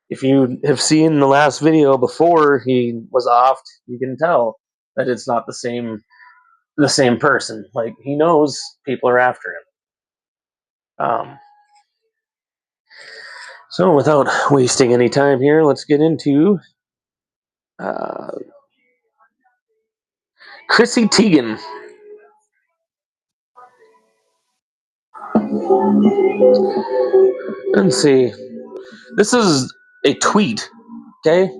If you have seen the last video before he was offed, you can tell that it's not the same person. Like, he knows people are after him. So without wasting any time here, let's get into Chrissy Teigen. Let's see. This is a tweet, okay?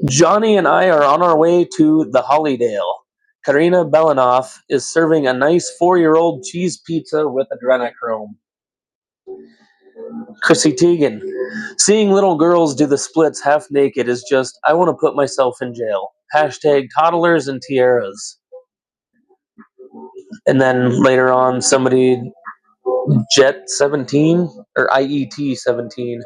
Johnny and I are on our way to the Hollydale. Karina Belanoff is serving a nice 4-year-old cheese pizza with adrenochrome. Chrissy Teigen. Seeing little girls do the splits half naked is just, I want to put myself in jail. Hashtag toddlers and tiaras. And then later on, somebody, Jet17 or IET17,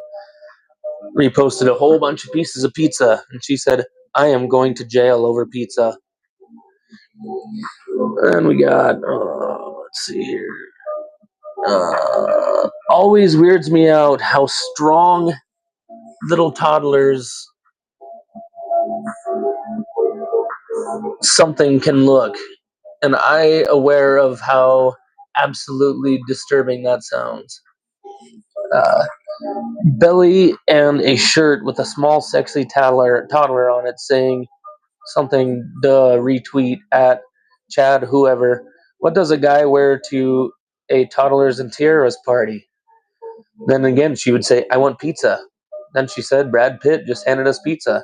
reposted a whole bunch of pieces of pizza. And she said, I am going to jail over pizza. And we got, let's see here. Always weirds me out how strong little toddlers something can look. And I aware of how absolutely disturbing that sounds. Belly and a shirt with a small sexy toddler on it saying something, retweet at Chad whoever. What does a guy wear to a toddlers and tiaras party? Then again, she would say, I want pizza. Then she said, Brad Pitt just handed us pizza.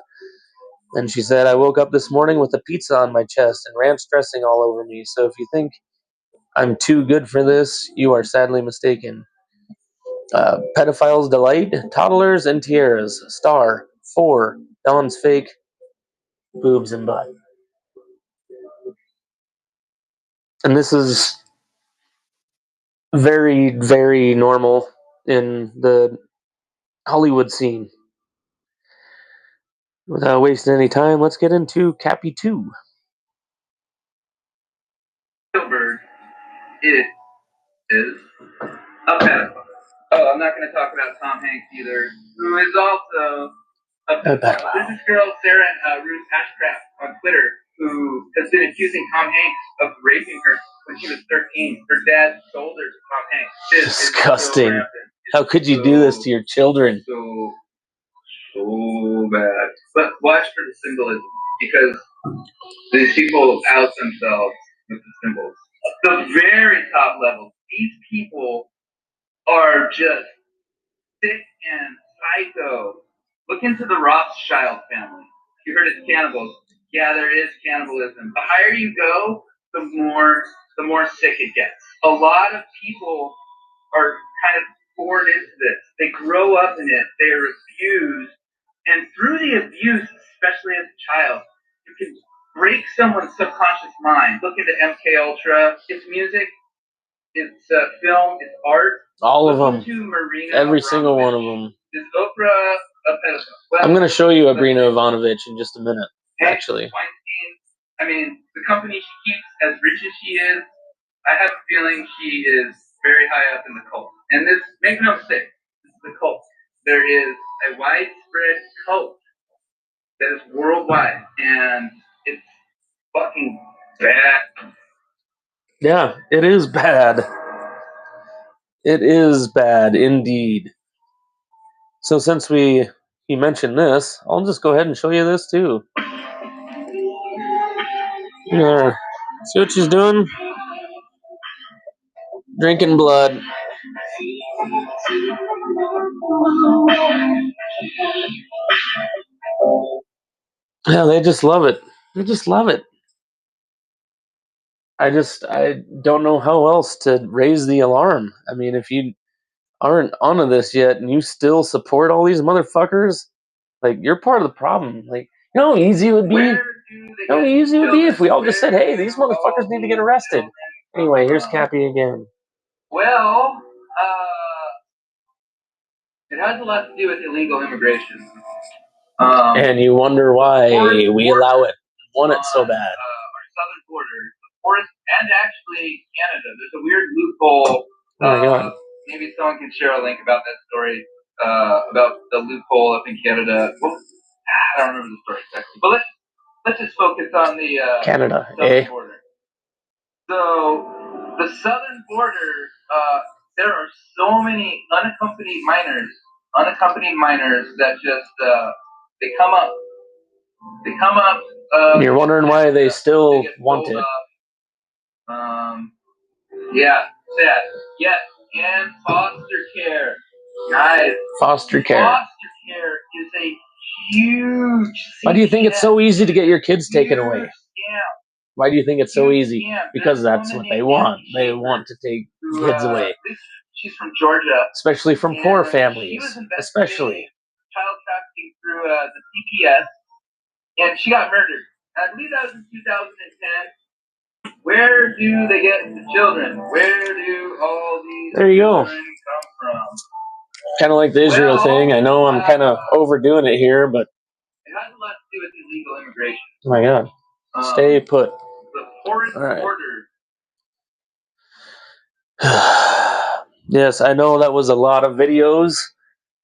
And she said, I woke up this morning with a pizza on my chest and ranch dressing all over me. So if you think I'm too good for this, you are sadly mistaken. Pedophiles delight, toddlers and tiaras. Star 4. Dawn's fake boobs and butt. And this is very, very normal in the Hollywood scene. Without wasting any time, let's get into Cappy 2. Spielberg is a pedophile. Oh, I'm not going to talk about Tom Hanks either, who is also a pedophile. This is girl Sarah Ruth Ashcraft on Twitter, who has been accusing Tom Hanks of raping her when she was 13. Her dad sold her to Tom Hanks. Disgusting. How could you do this to your children? So bad. But watch for the symbolism, because these people out themselves with the symbols. The very top level, these people are just sick and psycho. Look into the Rothschild family. You heard it's cannibals. Yeah, there is cannibalism. The higher you go, the more sick it gets. A lot of people are kind of born into this. They grow up in it. They are abused. And through the abuse, especially as a child, you can break someone's subconscious mind. Look into MK Ultra. It's music, it's film, it's art. All of them. Every single one of them. Is Oprah a pedophile? Well, I'm going to show you Abrina Ivanovic in just a minute, actually. Weinstein, I mean, the company she keeps, as rich as she is, I have a feeling she is very high up in the cult. And this, make no mistake, this is a cult. There is a widespread cult that is worldwide, and it's fucking bad. Yeah, it is bad. It is bad indeed. So since he mentioned this, I'll just go ahead and show you this too. Yeah. See what she's doing? Drinking blood. Yeah, they just love it. They just love it. I don't know how else to raise the alarm. I mean, if you aren't onto this yet and you still support all these motherfuckers, like, you're part of the problem. Like, you know how easy it would be? How easy it would be if we all just said, hey, these motherfuckers need to get arrested. Anyway, here's Cappy again. Well, it has a lot to do with illegal immigration. And you wonder why we allow it, want it so bad. Our southern border, the forest, and actually Canada. There's a weird loophole. Oh my God. Maybe someone can share a link about that story. about the loophole up in Canada. Well, I don't remember the story exactly, but let's just focus on the Canada, southern border. So the southern border, there are so many unaccompanied minors that just they come up. You're wondering why they still want it. Yeah, sad. Yes, and foster care, guys. Foster care. Foster care is a huge. Why do you think it's so easy to get your kids taken away? Why do you think it's so easy? Because that's what they want. They want to take kids away. She's from Georgia. Especially from poor families. Especially. Child trafficking through the CPS, and she got murdered. I believe that was in 2010. Where do they get the children? Where do all these children come from? Kind of like the Israel thing. I know I'm kind of overdoing it here, but it has a lot to do with illegal immigration. Oh my God. Stay put. The porous border. Yes, I know that was a lot of videos,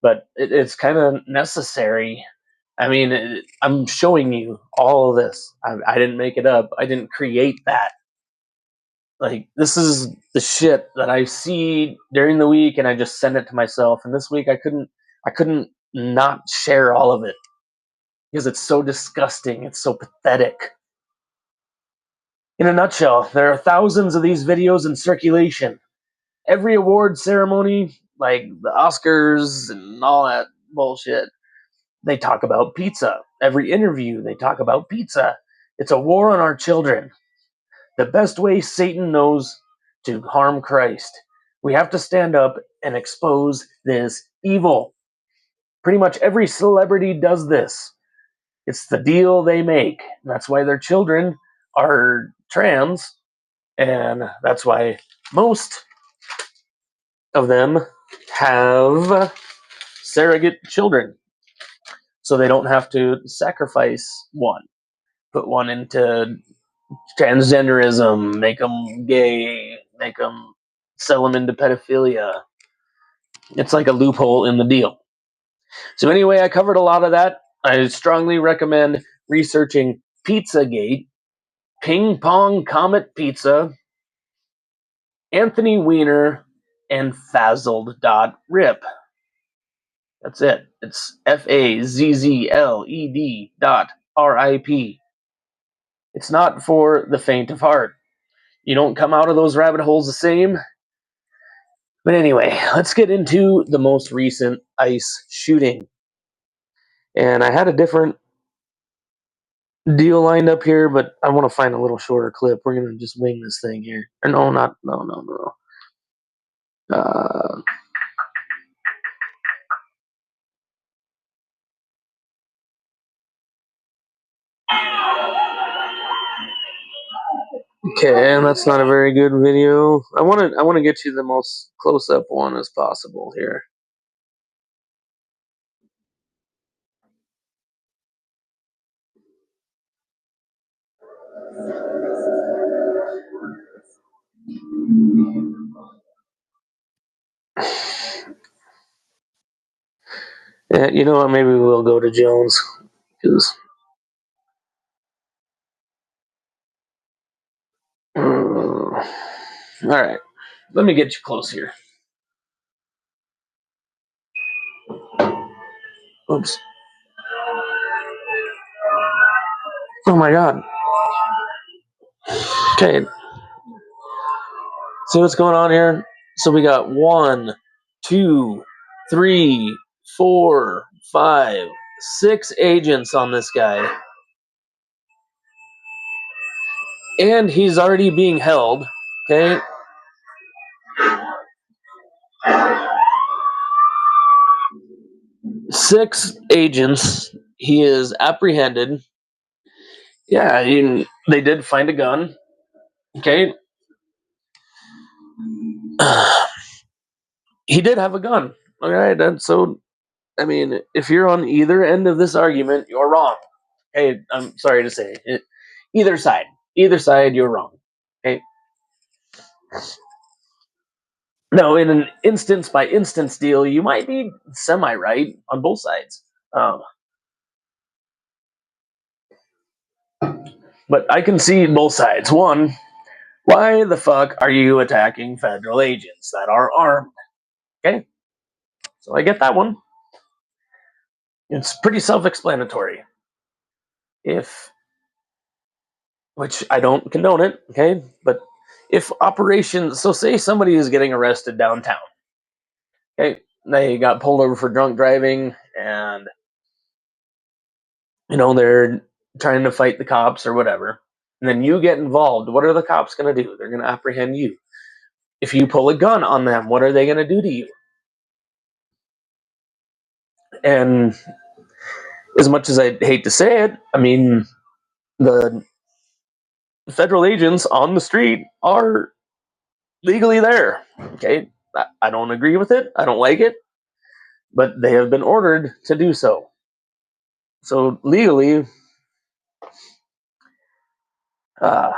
but it's kind of necessary. I mean, I'm showing you all of this. I didn't make it up. I didn't create that. Like, this is the shit that I see during the week, and I just send it to myself. And this week, I couldn't not share all of it because it's so disgusting. It's so pathetic. In a nutshell, there are thousands of these videos in circulation. Every award ceremony, like the Oscars and all that bullshit, they talk about pizza. Every interview, they talk about pizza. It's a war on our children. The best way Satan knows to harm Christ. We have to stand up and expose this evil. Pretty much every celebrity does this. It's the deal they make. That's why their children are trans, and that's why most of them have surrogate children. So they don't have to sacrifice one, put one into transgenderism, make them gay, make them sell them into pedophilia. It's like a loophole in the deal. So anyway, I covered a lot of that. I strongly recommend researching Pizzagate, Ping Pong Comet Pizza, Anthony Weiner, and Fazzled.rip. That's it. It's FAZZLED.RIP. It's not for the faint of heart. You don't come out of those rabbit holes the same. But anyway, let's get into the most recent ICE shooting. And I had a different deal lined up here, but I want to find a little shorter clip. We're going to just wing this thing here. Or no. Okay, and that's not a very good video. I want to get you the most close-up one as possible here. Yeah, you know what? Maybe we'll go to Jones, because all right. Let me get you close here. Oops. Oh my God. Okay. See what's going on here? So we got 1, 2, 3, 4, 5, 6 agents on this guy. And he's already being held. Okay. Six agents. He is apprehended. Yeah, they did find a gun. Okay. He did have a gun. All right. And so, I mean, if you're on either end of this argument, you're wrong. Hey, I'm sorry to say it. Either side, you're wrong. Okay. Now, in an instance by instance deal, you might be semi right on both sides. But I can see both sides. One, why the fuck are you attacking federal agents that are armed? Okay, so I get that one. It's pretty self explanatory. If, which I don't condone it, okay, but if operations, so say somebody is getting arrested downtown, okay, they got pulled over for drunk driving and, they're trying to fight the cops or whatever, and then you get involved, what are the cops going to do? They're going to apprehend you. If you pull a gun on them, what are they going to do to you? And as much as I hate to say it, I mean, the federal agents on the street are legally there. Okay, I don't agree with it. I don't like it, but they have been ordered to do so. So legally, uh,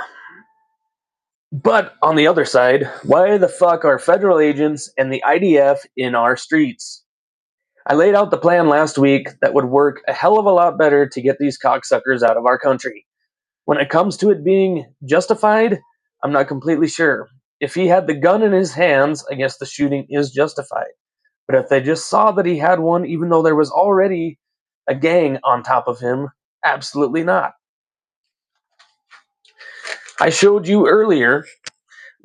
but on the other side, why the fuck are federal agents and the IDF in our streets? I laid out the plan last week that would work a hell of a lot better to get these cocksuckers out of our country. When it comes to it being justified, I'm not completely sure. If he had the gun in his hands, I guess the shooting is justified. But if they just saw that he had one, even though there was already a gang on top of him, absolutely not. I showed you earlier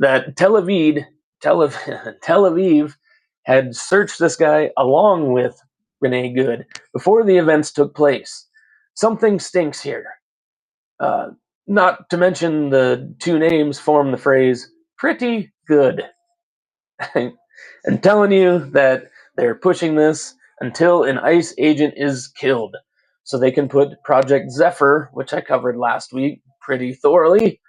that Tel Aviv, Tel Aviv had searched this guy along with Renee Good before the events took place. Something stinks here. Uh, Not to mention the two names form the phrase pretty good. I'm telling you that they're pushing this until an ICE agent is killed. So they can put Project Zephyr, which I covered last week pretty thoroughly,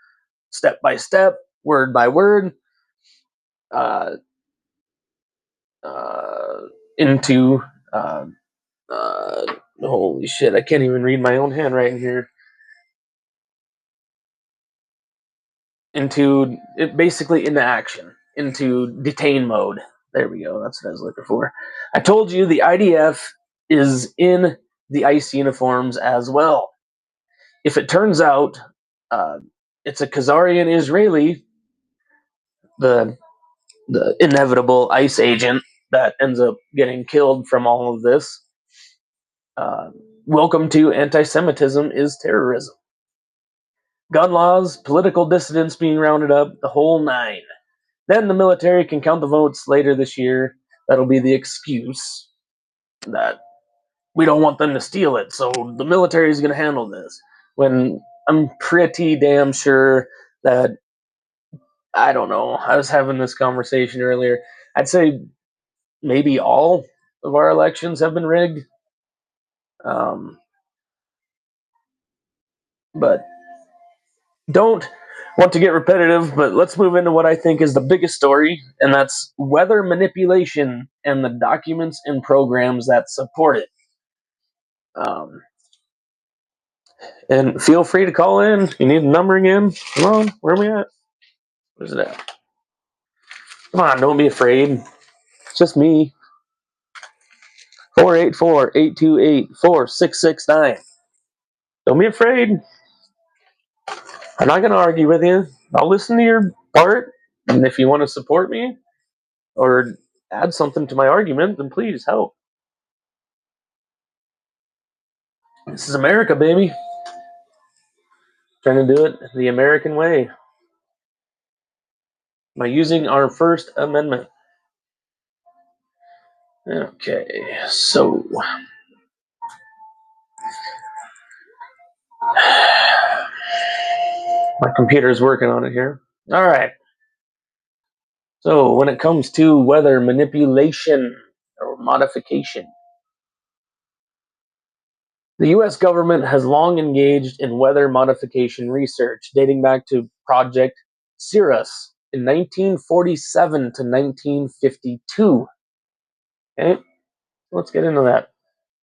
step by step, word by word, uh, uh, into. Holy shit, I can't even read my own handwriting here. Into it, basically into action, into detain mode. There we go. That's what I was looking for. I told you the IDF is in the ICE uniforms as well. If it turns out uh, it's a Khazarian Israeli, the inevitable ICE agent that ends up getting killed from all of this, uh, welcome to anti-Semitism is terrorism. Gun laws, political dissidents being rounded up, the whole nine. Then the military can count the votes later this year. That'll be the excuse that we don't want them to steal it, so the military is going to handle this. When I'm pretty damn sure that, I don't know, I was having this conversation earlier. I'd say maybe all of our elections have been rigged. Um, but don't want to get repetitive, but let's move into what I think is the biggest story, and that's weather manipulation and the documents and programs that support it. Um, and feel free to call in. You need a number again? Come on, where are we at? Where's it at? Come on, don't be afraid. It's just me. 484-828-4669. Don't be afraid. I'm not going to argue with you. I'll listen to your part. And if you want to support me or add something to my argument, then please help. This is America, baby. Trying to do it the American way by using our First Amendment. Okay, so my computer's working on it here. All right. So when it comes to weather manipulation or modification, the US government has long engaged in weather modification research dating back to Project Cirrus in 1947 to 1952. Okay, let's get into that.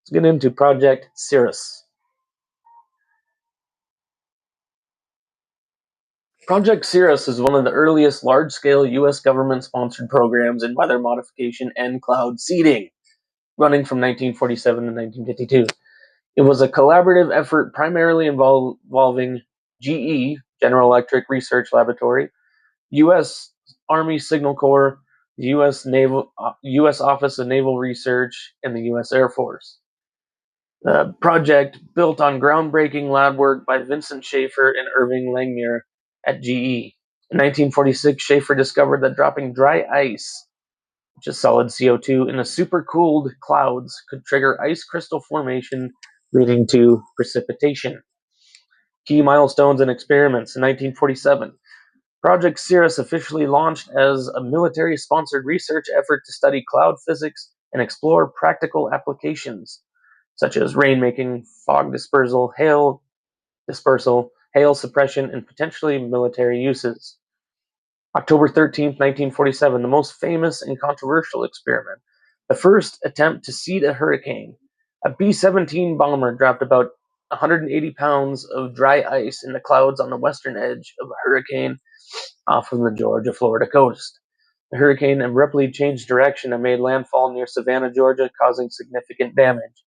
Let's get into Project Cirrus. Project Cirrus is one of the earliest large-scale U.S. government-sponsored programs in weather modification and cloud seeding, running from 1947 to 1952. It was a collaborative effort primarily involving GE, General Electric Research Laboratory, U.S. Army Signal Corps, the U.S. Office of Naval Research, and the U.S. Air Force. The project built on groundbreaking lab work by Vincent Schaefer and Irving Langmuir at GE. In 1946, Schaefer discovered that dropping dry ice, which is solid CO2, in the supercooled clouds could trigger ice crystal formation, leading to precipitation. Key milestones and experiments. In 1947, Project Cirrus officially launched as a military-sponsored research effort to study cloud physics and explore practical applications, such as rainmaking, fog dispersal, hail suppression, and potentially military uses. October 13th, 1947, the most famous and controversial experiment, the first attempt to seed a hurricane. A B-17 bomber dropped about 180 pounds of dry ice in the clouds on the western edge of a hurricane off of the Georgia-Florida coast. The hurricane abruptly changed direction and made landfall near Savannah, Georgia, causing significant damage.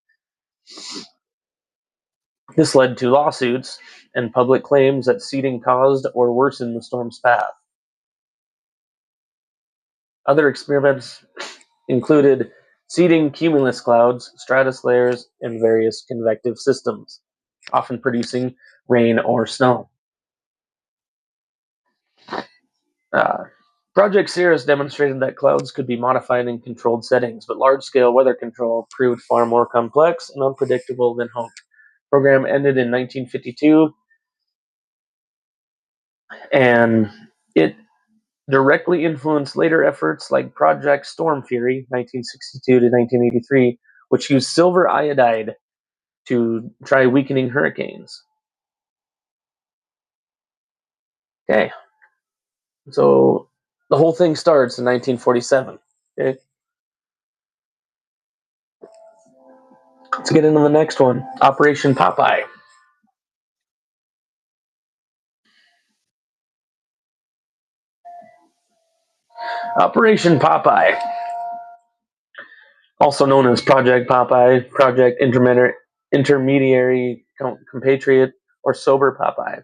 This led to lawsuits and public claims that seeding caused or worsened the storm's path. Other experiments included seeding cumulus clouds, stratus layers, and various convective systems, often producing rain or snow. Uh, Project Cirrus demonstrated that clouds could be modified in controlled settings, but large-scale weather control proved far more complex and unpredictable than hoped. The program ended in 1952, and it directly influenced later efforts like Project Storm Fury, 1962 to 1983, which used silver iodide to try weakening hurricanes. Okay, so the whole thing starts in 1947. Okay, let's get into the next one, Operation Popeye. Operation Popeye, also known as Project Popeye, Project Intermediary Compatriot, or Sober Popeye,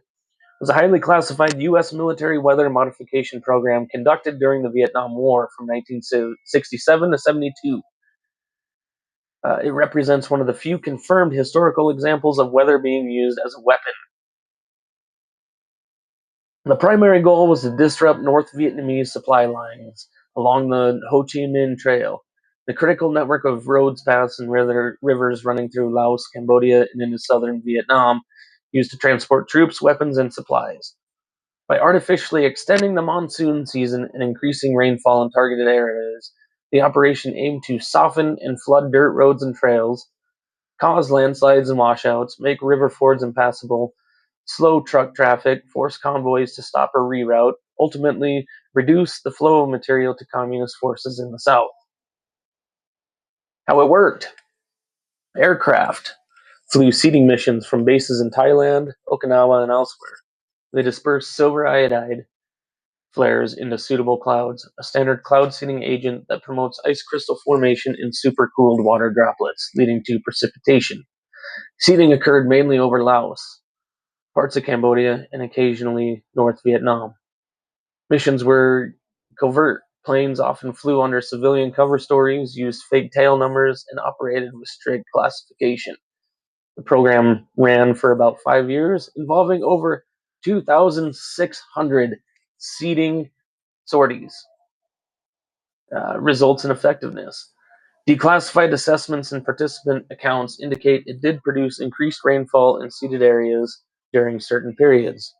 was a highly classified U.S. military weather modification program conducted during the Vietnam War from 1967 to 72. It represents one of the few confirmed historical examples of weather being used as a weapon. The primary goal was to disrupt North Vietnamese supply lines along the Ho Chi Minh Trail, the critical network of roads, paths, and rivers running through Laos, Cambodia, and into southern Vietnam, used to transport troops, weapons, and supplies. By artificially extending the monsoon season and increasing rainfall in targeted areas, the operation aimed to soften and flood dirt roads and trails, cause landslides and washouts, make river fords impassable, slow truck traffic, force convoys to stop or reroute, ultimately reduce the flow of material to communist forces in the south. How it worked. Aircraft flew seeding missions from bases in Thailand, Okinawa, and elsewhere. They dispersed silver iodide flares into suitable clouds, a standard cloud seeding agent that promotes ice crystal formation in supercooled water droplets, leading to precipitation. Seeding occurred mainly over Laos, parts of Cambodia, and occasionally North Vietnam. Missions were covert. Planes often flew under civilian cover stories, used fake tail numbers, and operated with strict classification. The program ran for about 5 years, involving over 2,600 seeding sorties. Results and effectiveness. Declassified assessments and participant accounts indicate it did produce increased rainfall in seeded areas during certain periods.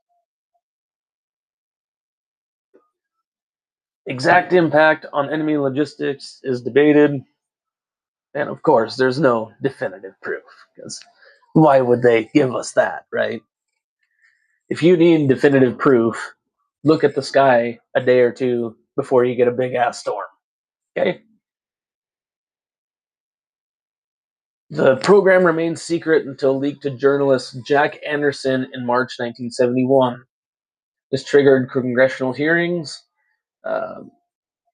Exact impact on enemy logistics is debated, and of course, there's no definitive proof, because why would they give us that, right? If you need definitive proof, look at the sky a day or two before you get a big ass storm. Okay? The program remained secret until leaked to journalist Jack Anderson in March 1971. This triggered congressional hearings. Uh,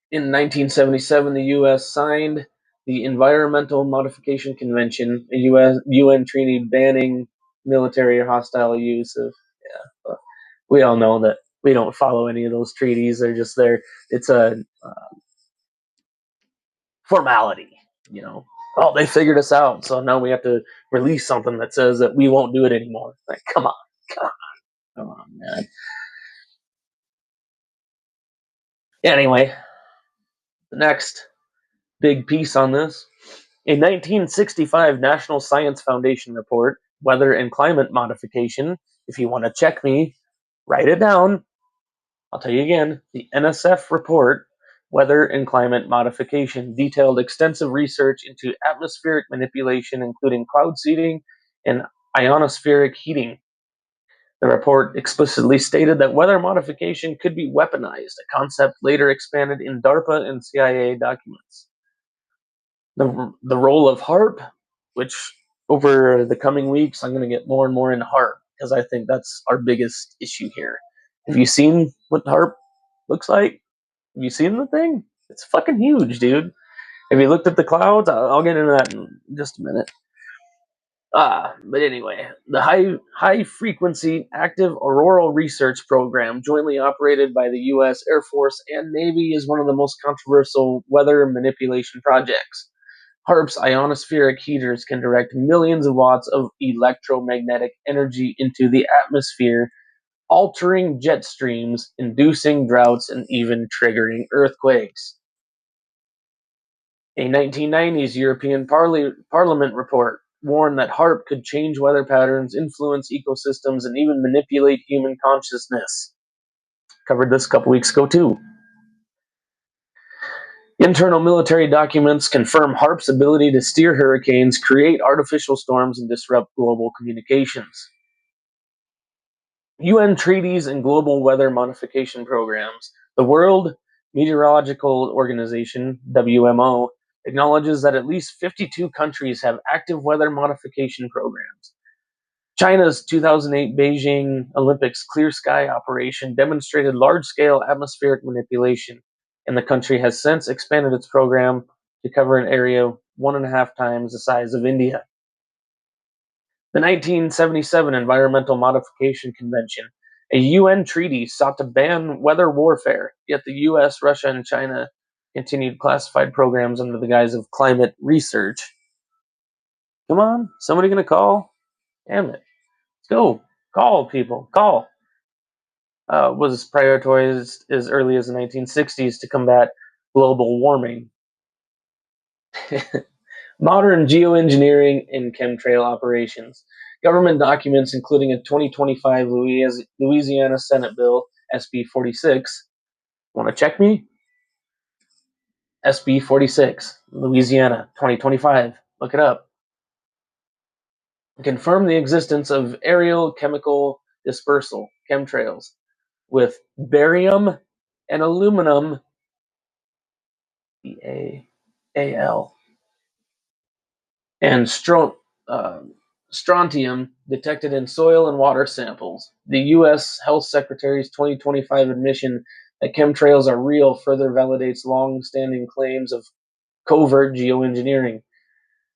in 1977, the U.S. signed the Environmental Modification Convention, a UN treaty banning military or hostile use of. Yeah, we all know that we don't follow any of those treaties. They're just there. It's a formality, you know. Oh, they figured us out, so now we have to release something that says that we won't do it anymore. Like, come on, come on, come on, man. Anyway, the next big piece on this. A 1965 National Science Foundation report, Weather and Climate Modification. If you want to check me, write it down. I'll tell you again. The NSF report, Weather and Climate Modification, detailed extensive research into atmospheric manipulation, including cloud seeding and ionospheric heating. The report explicitly stated that weather modification could be weaponized, a concept later expanded in DARPA and CIA documents. The role of HARP, which over the coming weeks I'm going to get more and more into HARP because I think that's our biggest issue here. Have you seen what HARP looks like? Have you seen the thing? It's fucking huge, dude. Have you looked at the clouds? I'll get into that in just a minute. But anyway, the high frequency active auroral research program, jointly operated by the U.S. Air Force and Navy, is one of the most controversial weather manipulation projects. HARP's ionospheric heaters can direct millions of watts of electromagnetic energy into the atmosphere, altering jet streams, inducing droughts, and even triggering earthquakes. A 1990s European Parliament report warned that HARP could change weather patterns, influence ecosystems, and even manipulate human consciousness. Covered this a couple weeks ago, too. Internal military documents confirm HARP's ability to steer hurricanes, create artificial storms, and disrupt global communications. UN treaties and global weather modification programs. The World Meteorological Organization, WMO, acknowledges that at least 52 countries have active weather modification programs. China's 2008 Beijing Olympics Clear Sky operation demonstrated large-scale atmospheric manipulation, and the country has since expanded its program to cover an area 1.5 times the size of India. The 1977 Environmental Modification Convention, a UN treaty, sought to ban weather warfare, yet the US, Russia, and China continued classified programs under the guise of climate research. Come on, somebody gonna call? Damn it. Let's go. Call, people. Call. Was prioritized as early as the 1960s to combat global warming. Modern geoengineering and chemtrail operations. Government documents, including a 2025 Louisiana Senate Bill, SB 46. Want to check me? SB 46, Louisiana, 2025. Look it up. Confirm the existence of aerial chemical dispersal, chemtrails, with barium and aluminum, BAAL, and strontium detected in soil and water samples. The U.S. Health Secretary's 2025 admission that chemtrails are real further validates long-standing claims of covert geoengineering.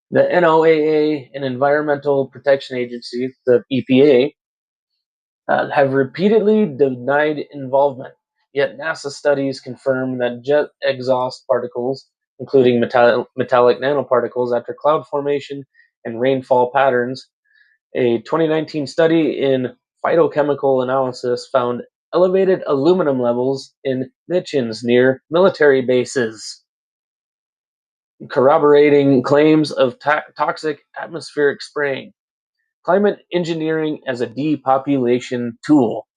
The NOAA and Environmental Protection Agency, the EPA, have repeatedly denied involvement, yet NASA studies confirm that jet exhaust particles, including metallic nanoparticles after cloud formation and rainfall patterns. A 2019 study in phytochemical analysis found elevated aluminum levels in nichins near military bases, corroborating claims of toxic atmospheric spraying. Climate engineering as a depopulation tool.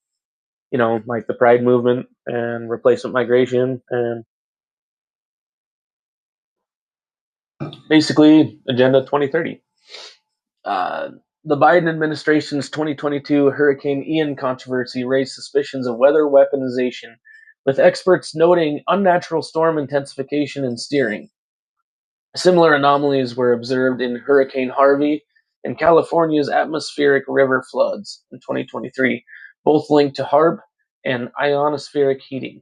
You know, like the Pride movement and replacement migration, and basically Agenda 2030. Uh, the Biden administration's 2022 Hurricane Ian controversy raised suspicions of weather weaponization, with experts noting unnatural storm intensification and steering. Similar anomalies were observed in Hurricane Harvey and California's atmospheric river floods in 2023, both linked to HARP and ionospheric heating.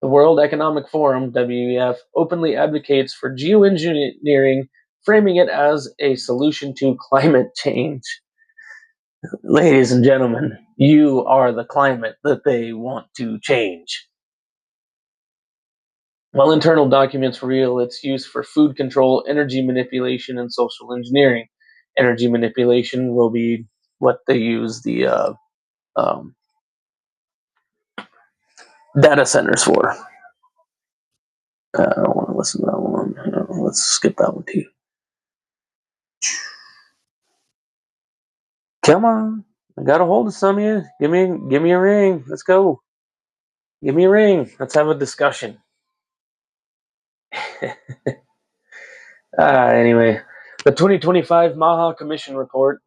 The World Economic Forum (WEF) openly advocates for geoengineering, framing it as a solution to climate change. Ladies and gentlemen, you are the climate that they want to change. While internal documents reveal its use for food control, energy manipulation, and social engineering. Energy manipulation will be what they use the data centers for. I don't want to listen to that one. Let's skip that one too. Come on, I got a hold of some of you. Give me a ring. Let's go. Give me a ring. Let's have a discussion. Anyway, the 2025 Maha Commission report,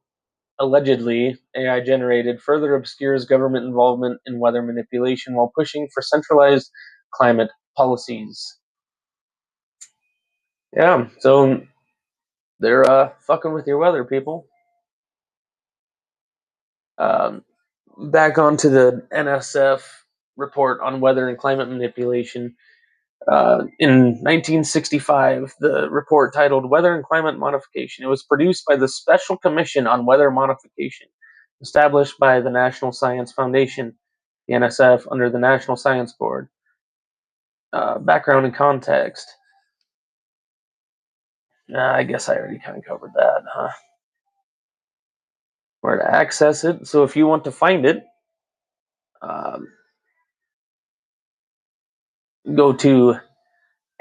allegedly AI generated, further obscures government involvement in weather manipulation while pushing for centralized climate policies. Yeah, so they're fucking with your weather, people. Back onto the NSF report on weather and climate manipulation. In 1965, the report titled Weather and Climate Modification. It was produced by the Special Commission on Weather Modification, established by the National Science Foundation, the NSF, under the National Science Board. Background and context. I guess I already kind of covered that, huh? Where to access it. So if you want to find it, go to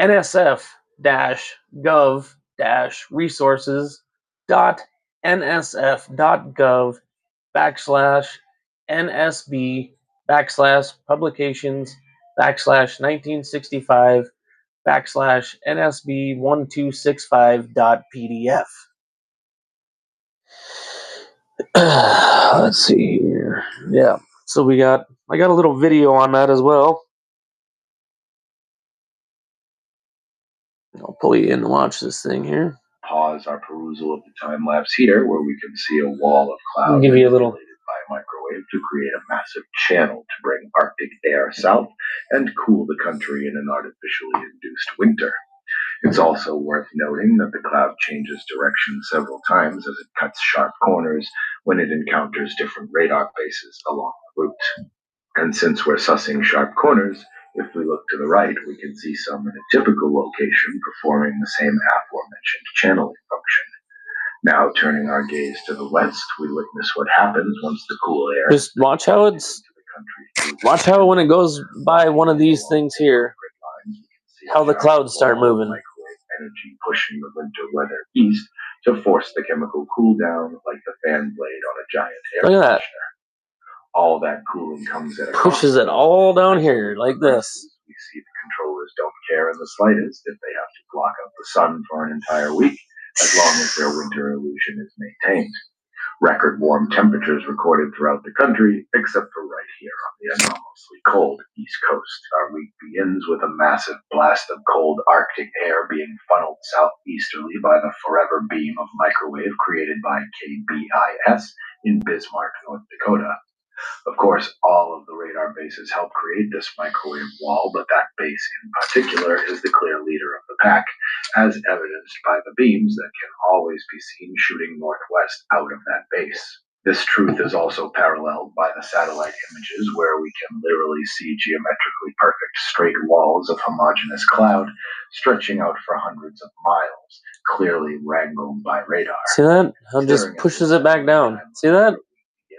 nsf-gov-nsb/NSB/publications/NSB1265.pdf. Let's see here. Yeah. So I got a little video on that as well. I'll pull you in to watch this thing here. Pause our perusal of the time lapse here, where we can see a wall of cloud Give you a little manipulated by a microwave to create a massive channel to bring Arctic air south and cool the country in an artificially induced winter. It's also worth noting that the cloud changes direction several times as it cuts sharp corners when it encounters different radar bases along the route. And since we're sussing sharp corners, if we look to the right, we can see some in a typical location performing the same aforementioned channeling function. Now, turning our gaze to the west, we witness what happens once the cool air. Just watch how when it goes by one of these things here, how the clouds start moving. Microwave energy pushing the winter weather east to force the chemical cool down like the fan blade on a giant air conditioner. Look at that. All that cooling comes at a cost. Pushes it all down here like this. We see the controllers don't care in the slightest if they have to block out the sun for an entire week, as long as their winter illusion is maintained. Record warm temperatures recorded throughout the country, except for right here on the anomalously cold East Coast. Our week begins with a massive blast of cold Arctic air being funneled southeasterly by the forever beam of microwave created by KBIS in Bismarck, North Dakota. Of course, all of the radar bases help create this microwave wall, but that base in particular is the clear leader of the pack, as evidenced by the beams that can always be seen shooting northwest out of that base. This truth is also paralleled by the satellite images, where we can literally see geometrically perfect straight walls of homogeneous cloud stretching out for hundreds of miles, clearly wrangled by radar. See that? It just pushes it back down. See that?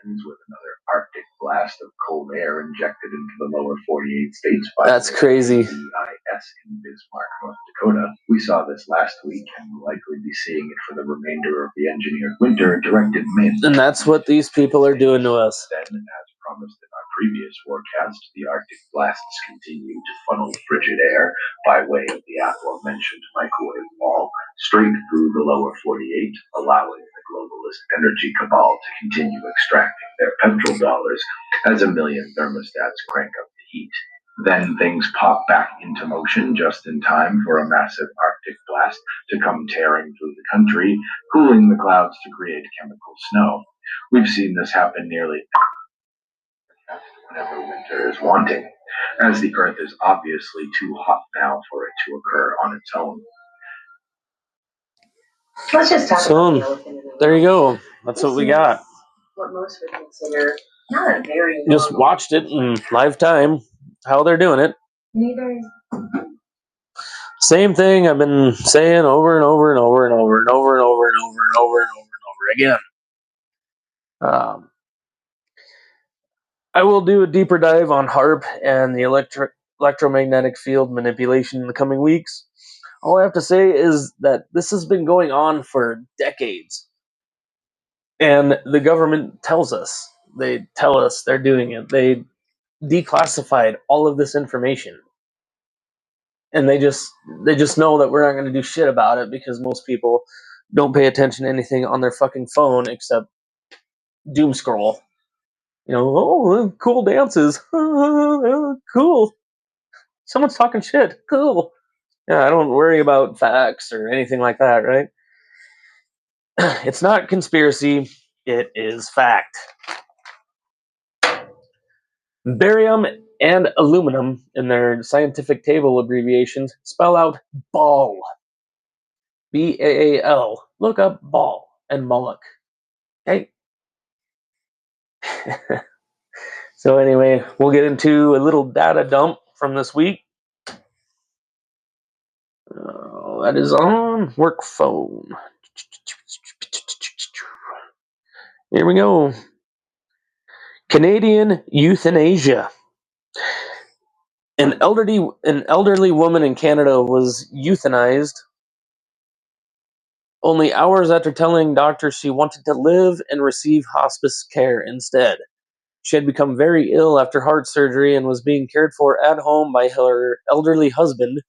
With another Arctic blast of cold air injected into the lower 48 states by That's crazy. BIS in Bismarck, North Dakota. We saw this last week and will likely be seeing it for the remainder of the engineered winter directed mainly. And that's what these people are doing to us. Then, as promised in our previous forecast, the Arctic blasts continue to funnel frigid air by way of the aforementioned microwave wall straight through the lower 48, allowing the globalist energy cabal to continue extracting their petrodollars as a million thermostats crank up the heat. Then things pop back into motion just in time for a massive Arctic blast to come tearing through the country, cooling the clouds to create chemical snow. We've seen this happen nearly whenever winter is wanting, as the Earth is obviously too hot now for it to occur on its own. Let's just talk about the elephant in the room. There you go. That's what we got. What most would consider not a very Just watched it in live time, how they're doing it. Neither is Same thing I've been saying over and over and over and over and over and over and over and over and over and over again. I will do a deeper dive on HARP and the electromagnetic field manipulation in the coming weeks. All I have to say is that this has been going on for decades. And the government tells us. They tell us they're doing it. They declassified all of this information. And they just know that we're not going to do shit about it because most people don't pay attention to anything on their fucking phone except doom scroll. You know, oh, cool dances. Cool. Someone's talking shit. Cool. Yeah, I don't worry about facts or anything like that, right? It's not conspiracy. It is fact. Barium and aluminum, in their scientific table abbreviations, spell out ball. B-A-A-L. Look up ball and Moloch. Okay? So anyway, we'll get into a little data dump from this week. That is on work phone. Here we go. Canadian euthanasia. An elderly woman in Canada was euthanized only hours after telling doctors she wanted to live and receive hospice care instead. She had become very ill after heart surgery and was being cared for at home by her elderly husband,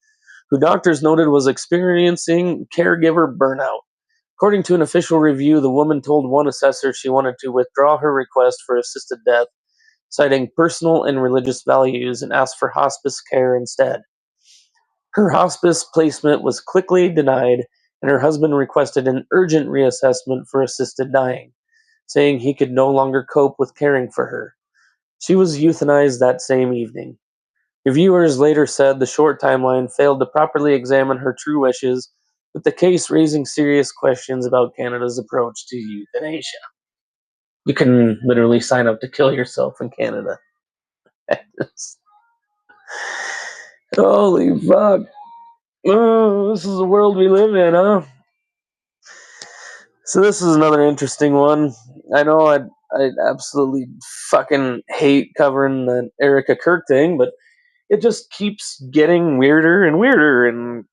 who doctors noted was experiencing caregiver burnout. According to an official review, the woman told one assessor she wanted to withdraw her request for assisted death, citing personal and religious values, and asked for hospice care instead. Her hospice placement was quickly denied, and her husband requested an urgent reassessment for assisted dying, saying he could no longer cope with caring for her. She was euthanized that same evening. Reviewers later said the short timeline failed to properly examine her true wishes, with the case raising serious questions about Canada's approach to euthanasia. You can literally sign up to kill yourself in Canada. Holy fuck. Oh, this is the world we live in, huh? So this is another interesting one. I know I absolutely fucking hate covering the Erica Kirk thing, but it just keeps getting weirder and weirder and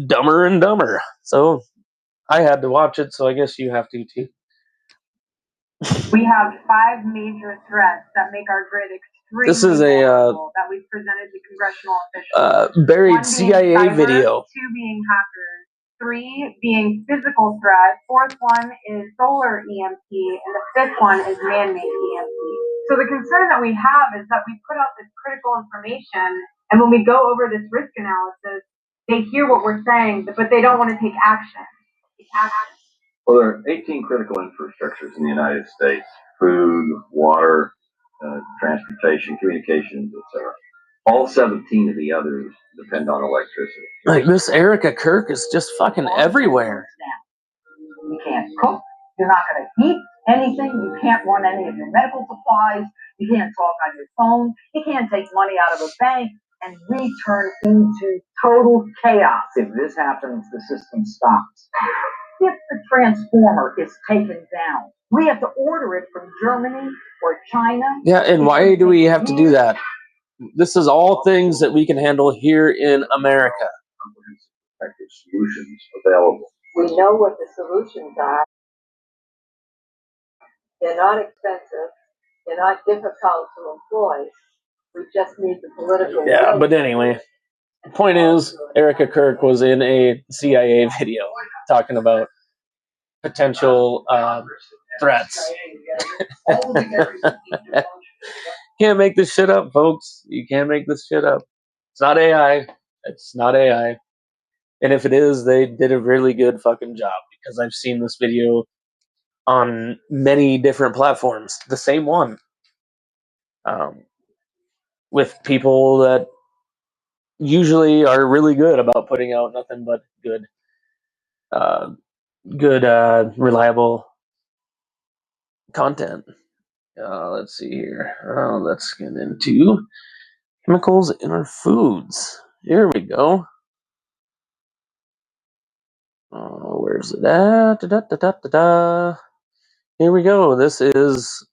dumber. So I had to watch it, so I guess you have to too. We have 5 major threats that make our grid extremely This is vulnerable that we've presented to congressional officials. buried 1 CIA being cyber, video. 2 being hackers, 3 being physical threats, 4th one is solar EMP, and the 5th one is man-made EMP. So the concern that we have is that we put out this critical information, and when we go over this risk analysis, they hear what we're saying, but they don't want to take action. Well, there are 18 critical infrastructures in the United States: food, water, transportation, communications, etc. All 17 of the others depend on electricity. Like, this Erica Kirk is just fucking everywhere. You can't cook. You're not going to eat anything. You can't run any of your medical supplies. You can't talk on your phone. You can't take money out of a bank, and we turn into total chaos. If this happens, the system stops. If the transformer is taken down, we have to order it from Germany or China. Yeah, and why do we have to do that? This is all things that we can handle here in America. Effective solutions available. We know what the solutions are. They're not expensive. They're not difficult to employ. We just need the political will. Yeah, but anyway, the point is, Erica Kirk was in a CIA video talking about potential threats. Can't make this shit up, folks. You can't make this shit up. It's not AI. It's not AI. And if it is, they did a really good fucking job, because I've seen this video on many different platforms. The same one. with people that usually are really good about putting out nothing but good, uh, reliable content. Let's see here. Let's get into chemicals in our foods. Here we go. Where's it at? Da-da-da-da-da-da. Here we go. This is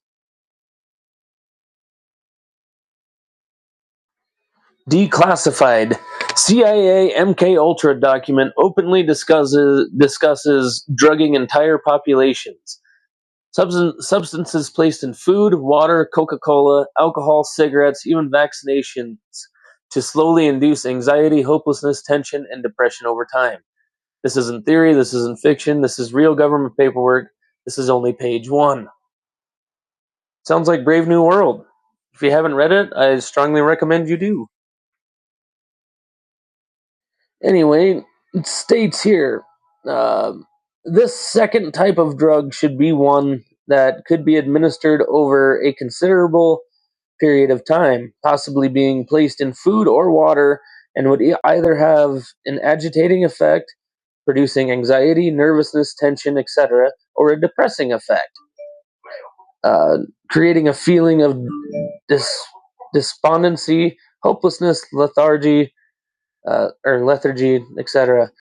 declassified. CIA MK Ultra document openly discusses drugging entire populations. Substances placed in food, water, Coca-Cola, alcohol, cigarettes, even vaccinations to slowly induce anxiety, hopelessness, tension, and depression over time. This isn't theory, this isn't fiction, this is real government paperwork. This is only page 1. Sounds like Brave New World. If you haven't read it, I strongly recommend you do. Anyway, it states here, this second type of drug should be one that could be administered over a considerable period of time, possibly being placed in food or water, and would either have an agitating effect, producing anxiety, nervousness, tension, etc., or a depressing effect, creating a feeling of despondency, hopelessness, lethargy, etc.